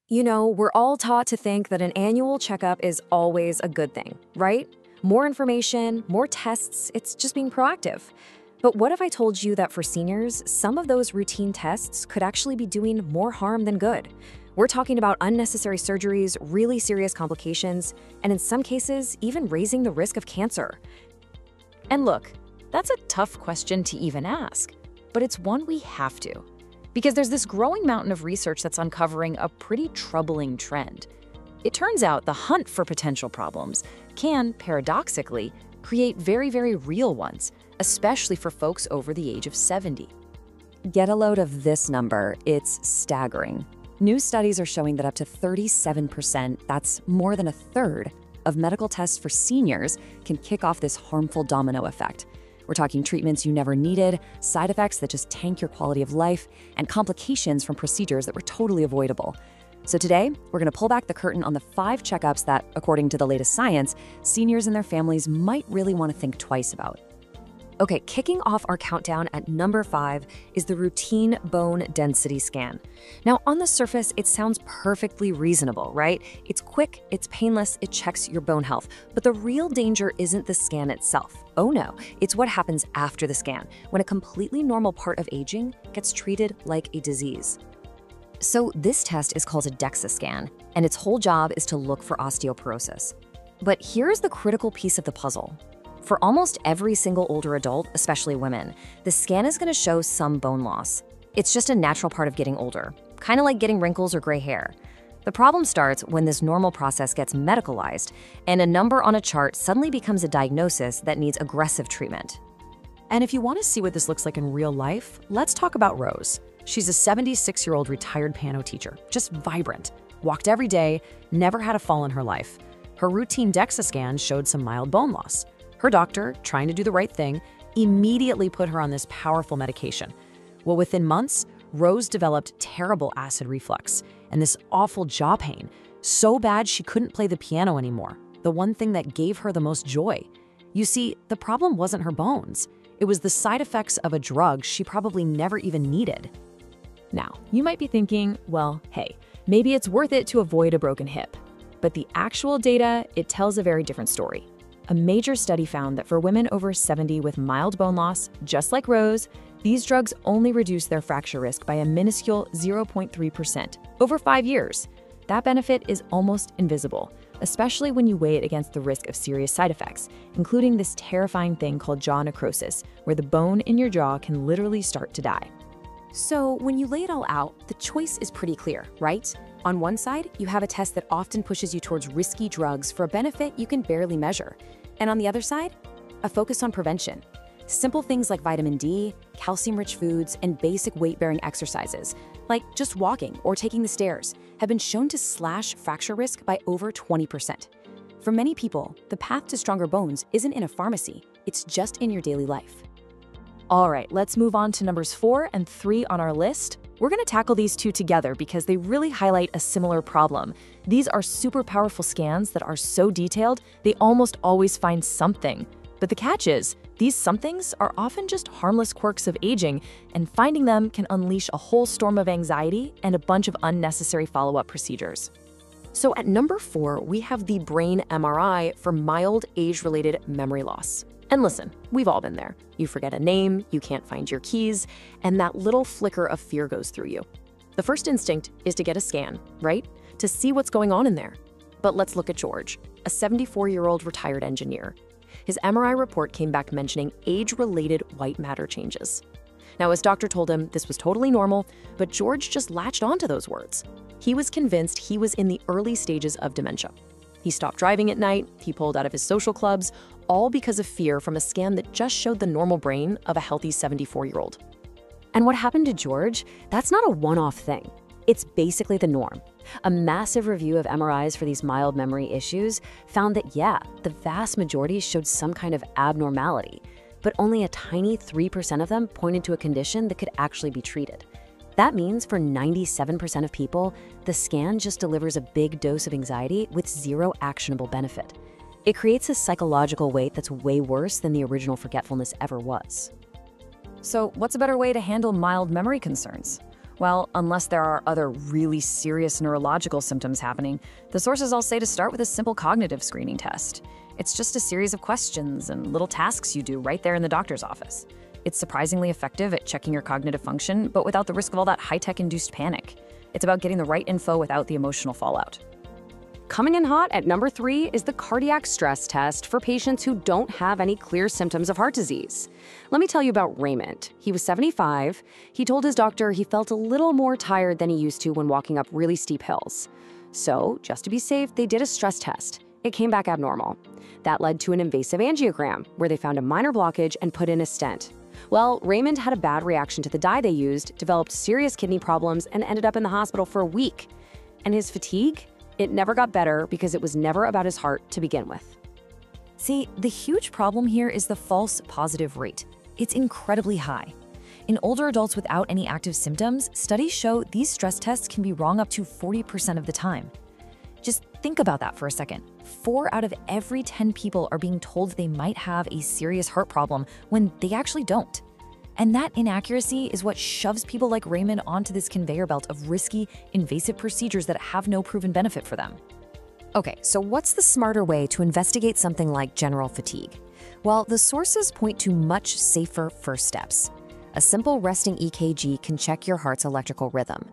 You know, we're all taught to think that an annual checkup is always a good thing, right? More information, more tests, it's just being proactive. But what if I told you that for seniors, some of those routine tests could actually be doing more harm than good? We're talking about unnecessary surgeries, really serious complications, and in some cases, even raising the risk of cancer. And look, that's a tough question to even ask, but it's one we have to. Because there's this growing mountain of research that's uncovering a pretty troubling trend. It turns out the hunt for potential problems can, paradoxically, create very, very real ones, especially for folks over the age of 70. Get a load of this number, it's staggering. New studies are showing that up to 37%, that's more than a third, of medical tests for seniors can kick off this harmful domino effect. We're talking treatments you never needed, side effects that just tank your quality of life, and complications from procedures that were totally avoidable. So today, we're going to pull back the curtain on the 5 checkups that, according to the latest science, seniors and their families might really want to think twice about. Okay, kicking off our countdown at number 5 is the routine bone density scan. Now, on the surface, it sounds perfectly reasonable, right? It's quick, it's painless, it checks your bone health. But the real danger isn't the scan itself. Oh no, it's what happens after the scan, when a completely normal part of aging gets treated like a disease. So this test is called a DEXA scan, and its whole job is to look for osteoporosis. But here's the critical piece of the puzzle. For almost every single older adult, especially women, the scan is going to show some bone loss. It's just a natural part of getting older, kind of like getting wrinkles or gray hair. The problem starts when this normal process gets medicalized, and a number on a chart suddenly becomes a diagnosis that needs aggressive treatment. And if you want to see what this looks like in real life, let's talk about Rose. She's a 76-year-old retired piano teacher, just vibrant, walked every day, never had a fall in her life. Her routine DEXA scan showed some mild bone loss. Her doctor, trying to do the right thing, immediately put her on this powerful medication. Well, within months, Rose developed terrible acid reflux and this awful jaw pain, so bad she couldn't play the piano anymore, the one thing that gave her the most joy. You see, the problem wasn't her bones. It was the side effects of a drug she probably never even needed. Now, you might be thinking, well, hey, maybe it's worth it to avoid a broken hip. But the actual data, it tells a very different story. A major study found that for women over 70 with mild bone loss, just like Rose, these drugs only reduce their fracture risk by a minuscule 0.3% over 5 years. That benefit is almost invisible, especially when you weigh it against the risk of serious side effects, including this terrifying thing called jaw necrosis, where the bone in your jaw can literally start to die. So when you lay it all out, the choice is pretty clear, right? On one side, you have a test that often pushes you towards risky drugs for a benefit you can barely measure. And on the other side, a focus on prevention. Simple things like vitamin D, calcium-rich foods, and basic weight-bearing exercises, like just walking or taking the stairs, have been shown to slash fracture risk by over 20%. For many people, the path to stronger bones isn't in a pharmacy, it's just in your daily life. All right, let's move on to numbers 4 and 3 on our list. We're going to tackle these two together because they really highlight a similar problem. These are super powerful scans that are so detailed, they almost always find something. But the catch is, these somethings are often just harmless quirks of aging, and finding them can unleash a whole storm of anxiety and a bunch of unnecessary follow-up procedures. So at number 4, we have the brain MRI for mild age-related memory loss. And listen, we've all been there. You forget a name, you can't find your keys, and that little flicker of fear goes through you. The first instinct is to get a scan, right? To see what's going on in there. But let's look at George, a 74-year-old retired engineer. His MRI report came back mentioning age-related white matter changes. Now, his doctor told him this was totally normal, but George just latched onto those words. He was convinced he was in the early stages of dementia. He stopped driving at night, he pulled out of his social clubs, all because of fear from a scan that just showed the normal brain of a healthy 74-year-old. And what happened to George? That's not a one-off thing. It's basically the norm. A massive review of MRIs for these mild memory issues found that, yeah, the vast majority showed some kind of abnormality, but only a tiny 3% of them pointed to a condition that could actually be treated. That means for 97% of people, the scan just delivers a big dose of anxiety with zero actionable benefit. It creates a psychological weight that's way worse than the original forgetfulness ever was. So what's a better way to handle mild memory concerns? Well, unless there are other really serious neurological symptoms happening, the sources all say to start with a simple cognitive screening test. It's just a series of questions and little tasks you do right there in the doctor's office. It's surprisingly effective at checking your cognitive function, but without the risk of all that high-tech induced panic. It's about getting the right info without the emotional fallout. Coming in hot at number 3 is the cardiac stress test for patients who don't have any clear symptoms of heart disease. Let me tell you about Raymond. He was 75. He told his doctor he felt a little more tired than he used to when walking up really steep hills. So, just to be safe, they did a stress test. It came back abnormal. That led to an invasive angiogram, where they found a minor blockage and put in a stent. Well, Raymond had a bad reaction to the dye they used, developed serious kidney problems, and ended up in the hospital for a week. And his fatigue? It never got better because it was never about his heart to begin with. See, the huge problem here is the false positive rate. It's incredibly high. In older adults without any active symptoms, studies show these stress tests can be wrong up to 40% of the time. Just think about that for a second. 4 out of every 10 people are being told they might have a serious heart problem when they actually don't. And that inaccuracy is what shoves people like Raymond onto this conveyor belt of risky, invasive procedures that have no proven benefit for them. Okay, so what's the smarter way to investigate something like general fatigue? Well, the sources point to much safer first steps. A simple resting EKG can check your heart's electrical rhythm,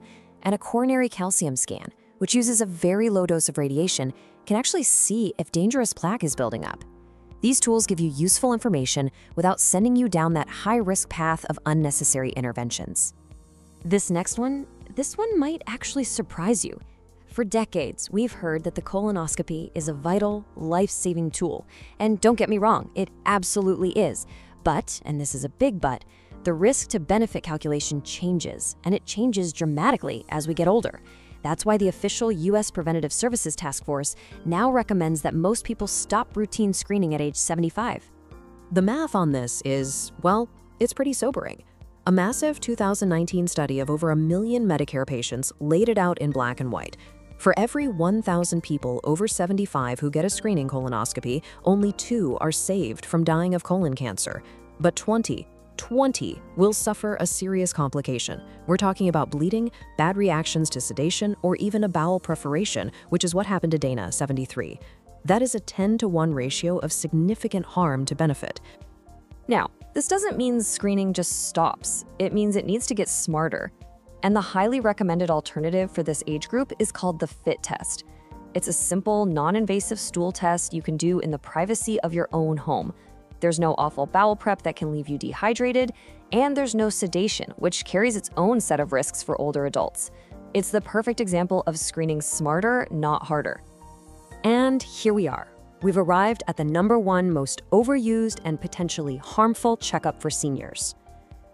and a coronary calcium scan, which uses a very low dose of radiation, can actually see if dangerous plaque is building up. These tools give you useful information without sending you down that high-risk path of unnecessary interventions. This one might actually surprise you. For decades, we've heard that the colonoscopy is a vital, life-saving tool. And don't get me wrong, it absolutely is. But, and this is a big but, the risk to benefit calculation changes, and it changes dramatically as we get older. That's why the official U.S. Preventative Services Task Force now recommends that most people stop routine screening at age 75. The math on this is, well, it's pretty sobering. A massive 2019 study of over 1 million Medicare patients laid it out in black and white. For every 1,000 people over 75 who get a screening colonoscopy, only 2 are saved from dying of colon cancer. But 20 will suffer a serious complication. We're talking about bleeding, bad reactions to sedation, or even a bowel perforation, which is what happened to Dana, 73. That is a 10-to-1 ratio of significant harm to benefit. Now, this doesn't mean screening just stops. It means it needs to get smarter. And the highly recommended alternative for this age group is called the FIT test. It's a simple, non-invasive stool test you can do in the privacy of your own home. There's no awful bowel prep that can leave you dehydrated, and there's no sedation, which carries its own set of risks for older adults. It's the perfect example of screening smarter, not harder. And here we are. We've arrived at the #1 most overused and potentially harmful checkup for seniors.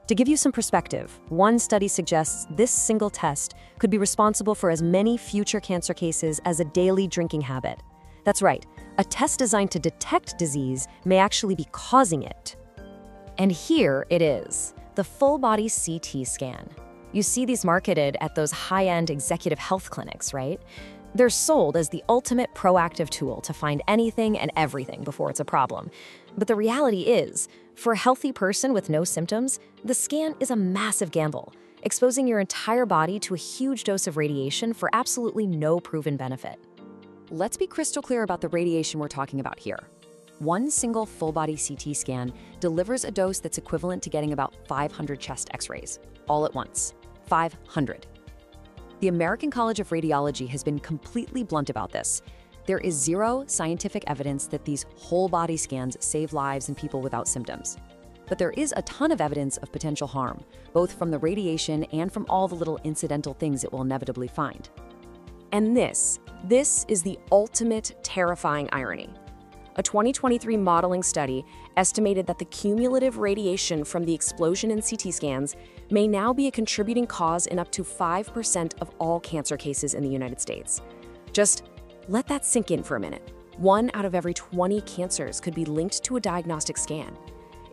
To give you some perspective, one study suggests this single test could be responsible for as many future cancer cases as a daily drinking habit. That's right, a test designed to detect disease may actually be causing it. And here it is, the full-body CT scan. You see these marketed at those high-end executive health clinics, right? They're sold as the ultimate proactive tool to find anything and everything before it's a problem. But the reality is, for a healthy person with no symptoms, the scan is a massive gamble, exposing your entire body to a huge dose of radiation for absolutely no proven benefit. Let's be crystal clear about the radiation we're talking about here. One single full-body CT scan delivers a dose that's equivalent to getting about 500 chest X-rays, all at once. 500. The American College of Radiology has been completely blunt about this. There is zero scientific evidence that these whole-body scans save lives in people without symptoms. But there is a ton of evidence of potential harm, both from the radiation and from all the little incidental things it will inevitably find. And this is the ultimate terrifying irony. A 2023 modeling study estimated that the cumulative radiation from the explosion in CT scans may now be a contributing cause in up to 5% of all cancer cases in the United States. Just let that sink in for a minute. 1 out of every 20 cancers could be linked to a diagnostic scan.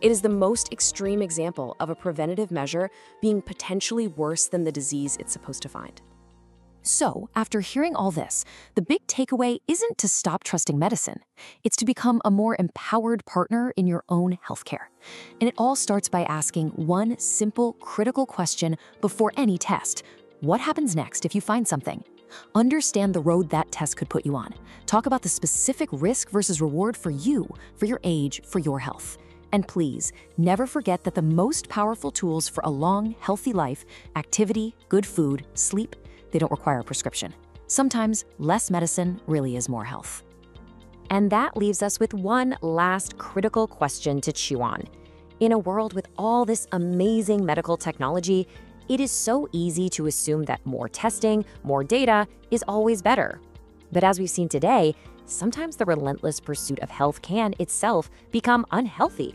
It is the most extreme example of a preventative measure being potentially worse than the disease it's supposed to find. So, after hearing all this, the big takeaway isn't to stop trusting medicine. It's to become a more empowered partner in your own healthcare. And it all starts by asking one simple, critical question before any test. What happens next if you find something? Understand the road that test could put you on. Talk about the specific risk versus reward for you, for your age, for your health. And please, never forget that the most powerful tools for a long, healthy life, activity, good food, sleep, they don't require a prescription. Sometimes less medicine really is more health. And that leaves us with one last critical question to chew on. In a world with all this amazing medical technology, it is so easy to assume that more testing, more data is always better. But as we've seen today, sometimes the relentless pursuit of health can itself become unhealthy.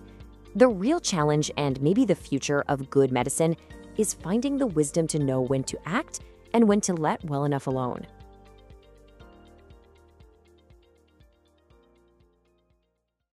The real challenge, and maybe the future of good medicine, is finding the wisdom to know when to act and when to let well enough alone.